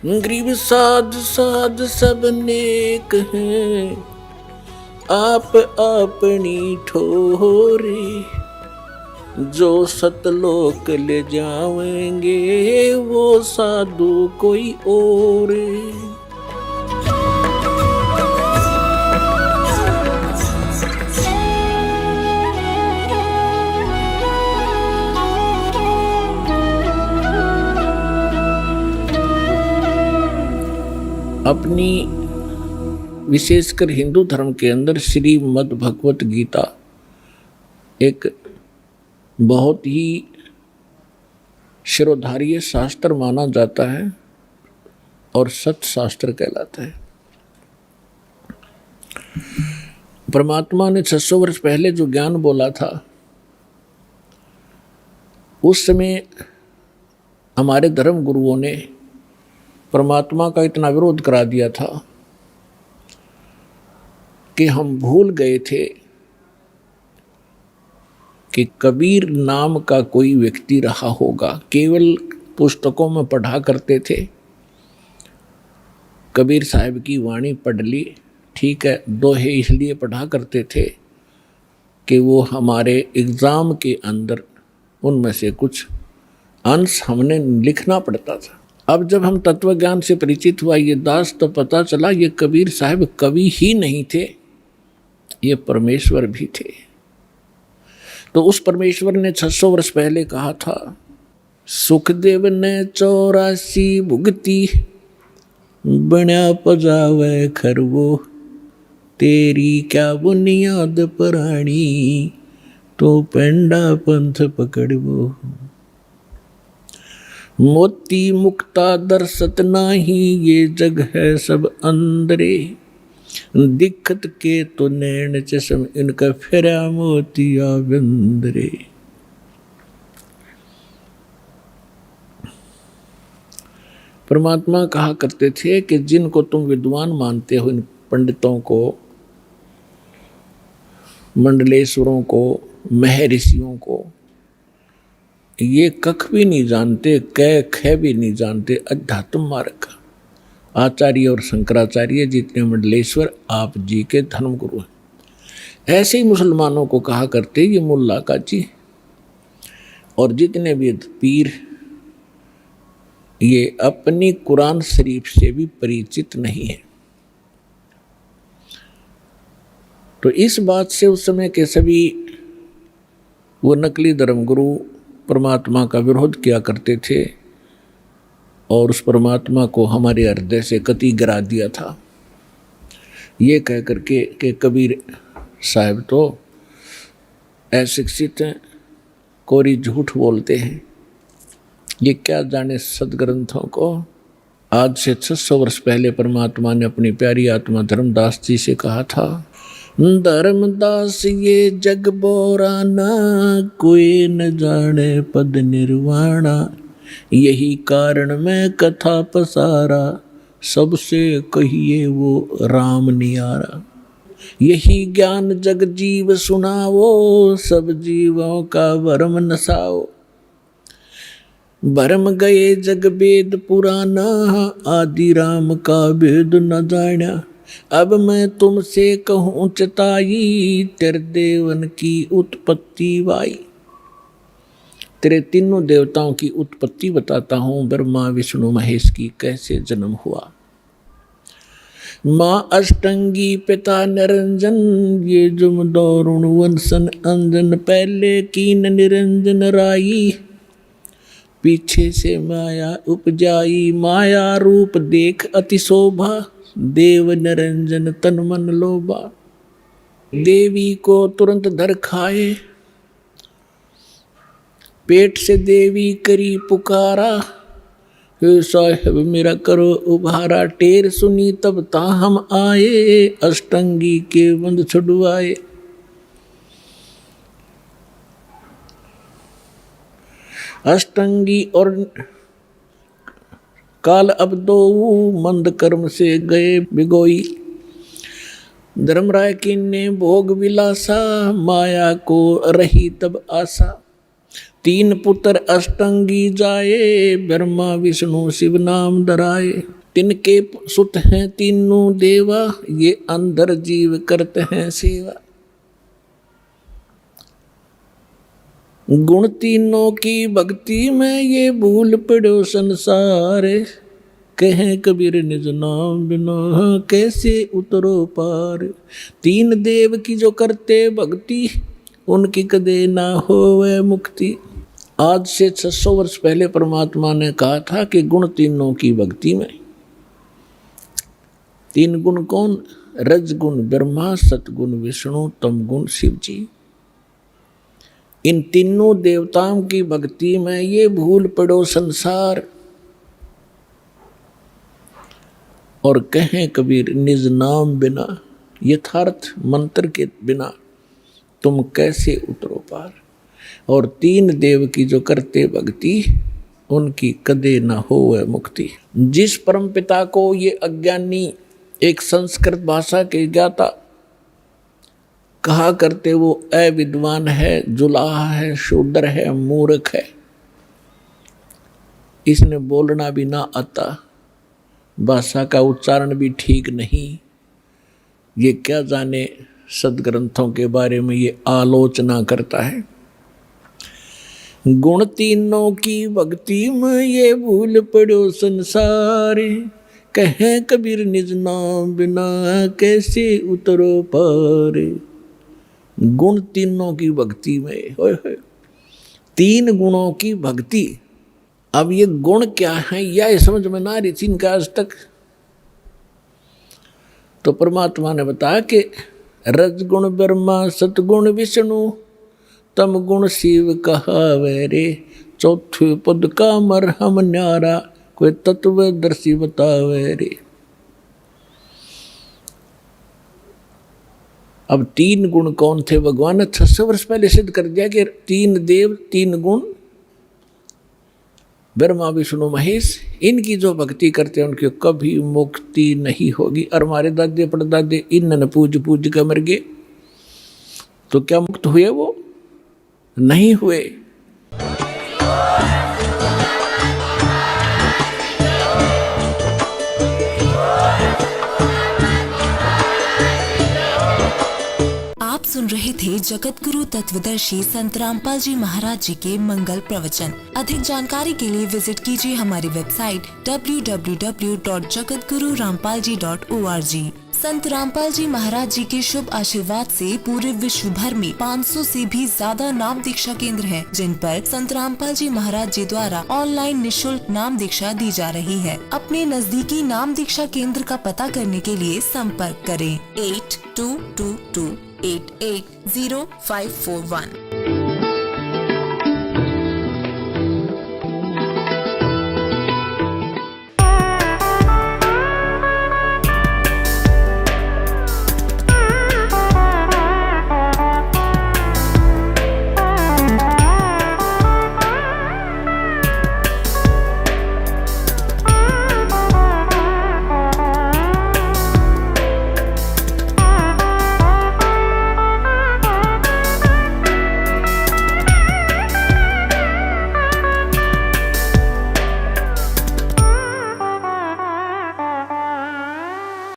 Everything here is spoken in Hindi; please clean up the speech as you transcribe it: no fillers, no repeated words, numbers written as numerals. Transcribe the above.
गरीब साध साध सब नेक हैं, आप अपनी ठोरे। जो सतलोक ले जाएंगे वो साधु कोई और। अपनी विशेषकर हिंदू धर्म के अंदर श्रीमद् भगवत गीता एक बहुत ही शिरोधार्य शास्त्र माना जाता है और सत शास्त्र कहलाता है। परमात्मा ने 600 वर्ष पहले जो ज्ञान बोला था, उस समय हमारे धर्म गुरुओं ने परमात्मा का इतना विरोध करा दिया था कि हम भूल गए थे कि कबीर नाम का कोई व्यक्ति रहा होगा। केवल पुस्तकों में पढ़ा करते थे, कबीर साहब की वाणी पढ़ ली, ठीक है, दोहे इसलिए पढ़ा करते थे कि वो हमारे एग्ज़ाम के अंदर उनमें से कुछ अंश हमने लिखना पड़ता था। अब जब हम तत्व ज्ञान से परिचित हुआ ये दास, तो पता चला ये कबीर साहब कवि ही नहीं थे, ये परमेश्वर भी थे। तो उस परमेश्वर ने 600 वर्ष पहले कहा था, सुखदेव ने 84 भुगती, बण्या पजावे खरवो, तेरी क्या बुनियाद पराणी, तो पेंडा पंथ पकड़वो। मोती मुक्ता दर्शत नाही, ये जग है सब अंदरे, दिक्कत के तो नैन चश्म, इनका फिरा मोतिया बिंदरे। परमात्मा कहा करते थे कि जिनको तुम विद्वान मानते हो, इन पंडितों को, मंडलेश्वरों को, महर्षियों को, ये कख भी नहीं जानते, कै ख भी नहीं जानते, अध्यात्म मार्ग। आचार्य और शंकराचार्य जितने मंडलेश्वर आप जी के धर्म गुरु हैं। ऐसे ही मुसलमानों को कहा करते ये मुल्ला काजी, और जितने भी पीर ये अपनी कुरान शरीफ से भी परिचित नहीं है। तो इस बात से उस समय के सभी वो नकली धर्मगुरु परमात्मा का विरोध किया करते थे और उस परमात्मा को हमारे हृदय से कति गिरा दिया था, ये कह करके कि कबीर साहब तो अशिक्षित हैं, कोरी झूठ बोलते हैं, ये क्या जाने सदग्रंथों को। आज से 600 वर्ष पहले परमात्मा ने अपनी प्यारी आत्मा धर्मदास जी से कहा था, धर्मदास ये जग बोराना, कोई न जाने पद निर्वाणा, यही कारण मैं कथा पसारा, सबसे कहिए वो राम नियारा। यही ज्ञान जग जीव सुनावो, सब जीवों का भरम नसाओ। भरम गए जग वेद पुराना, आदि राम का वेद न जाना। अब मैं तुमसे कहूँ चताई, तेरे देवन की उत्पत्ति वाई। तेरे तीनों देवताओं की उत्पत्ति बताता हूँ, ब्रह्मा विष्णु महेश की कैसे जन्म हुआ। माँ अष्टंगी पिता निरंजन, ये जुम दौरुण वंशन अंजन। पहले कीन निरंजन राई, पीछे से माया उपजाई। माया रूप देख अति शोभा, देव निरंजन तन मन लोभा। देवी को तुरंत धर खाए, पेट से देवी करी पुकारा। हे साहिब मेरा करो उभारा, टेर सुनी तब ता हम आए। अष्टंगी के बंद छुड़वाए। अष्टंगी और काल अब दो मंद कर्म से गए बिगोई। धर्मराय की ने भोग विलासा, माया को रही तब आशा। तीन पुत्र अष्टंगी जाए, ब्रह्मा विष्णु शिव नाम धराए। तिनके सुत हैं तीनों देवा, ये अंदर जीव करते हैं सेवा। गुण तीनों की भक्ति में, ये भूल पड़ो संसार। कहें कबीर निज नाम बिना, कैसे उतरो पार। तीन देव की जो करते भक्ति, उनकी कदे ना होवे मुक्ति। आज से 600 वर्ष पहले परमात्मा ने कहा था कि गुण तीनों की भक्ति में। तीन गुण कौन? रजगुण ब्रह्मा, सतगुण विष्णु, तमगुण शिव जी। इन तीनों देवताओं की भक्ति में ये भूल पड़ो संसार। और कहें कबीर निज नाम बिना, यथार्थ मंत्र के बिना तुम कैसे उतरो पार। और तीन देव की जो करते भक्ति, उनकी कदे न होवे मुक्ति। जिस परम पिता को ये अज्ञानी एक संस्कृत भाषा के ज्ञाता कहा करते, वो अविद्वान है, जुलाहा है, शूद्र है, मूर्ख है, इसने बोलना भी ना आता, भाषा का उच्चारण भी ठीक नहीं, ये क्या जाने सदग्रंथों के बारे में ये आलोचना करता है। गुण तीनों की भक्ति में, ये भूल पड़ो संसार। कहें कबीर निज नाम बिना, कैसे उतरो पार। गुण तीनों की भक्ति में, होय होय, तीन गुणों की भक्ति। अब ये गुण क्या है, यह समझ में ना रही थी इनका आज तक। तो परमात्मा ने बताया कि रजगुण ब्रह्मा, सतगुण विष्णु, तम गुण शिव कहावे रे। चौथे पद का मरहम न्यारा, कोई तत्वदर्शी बतावे रे। अब तीन गुण कौन थे? भगवान ने 600 वर्ष पहले सिद्ध कर दिया कि तीन देव, तीन गुण, ब्रह्मा विष्णु महेश, इनकी जो भक्ति करते हैं उनकी कभी मुक्ति नहीं होगी। और हमारे दादे परदादे इन्होंने पूज पूज के मर गए, तो क्या मुक्त हुए? वो नहीं हुए। आप सुन रहे थे जगत गुरु तत्वदर्शी संत रामपाल जी महाराज जी के मंगल प्रवचन। अधिक जानकारी के लिए विजिट कीजिए हमारी वेबसाइट www.jagatgururampalji.org। संत रामपाल जी महाराज जी के शुभ आशीर्वाद से पूरे विश्व भर में 500 से भी ज्यादा नाम दीक्षा केंद्र हैं, जिन पर संत रामपाल जी महाराज जी द्वारा ऑनलाइन निशुल्क नाम दीक्षा दी जा रही है। अपने नजदीकी नाम दीक्षा केंद्र का पता करने के लिए संपर्क करें 8222880541।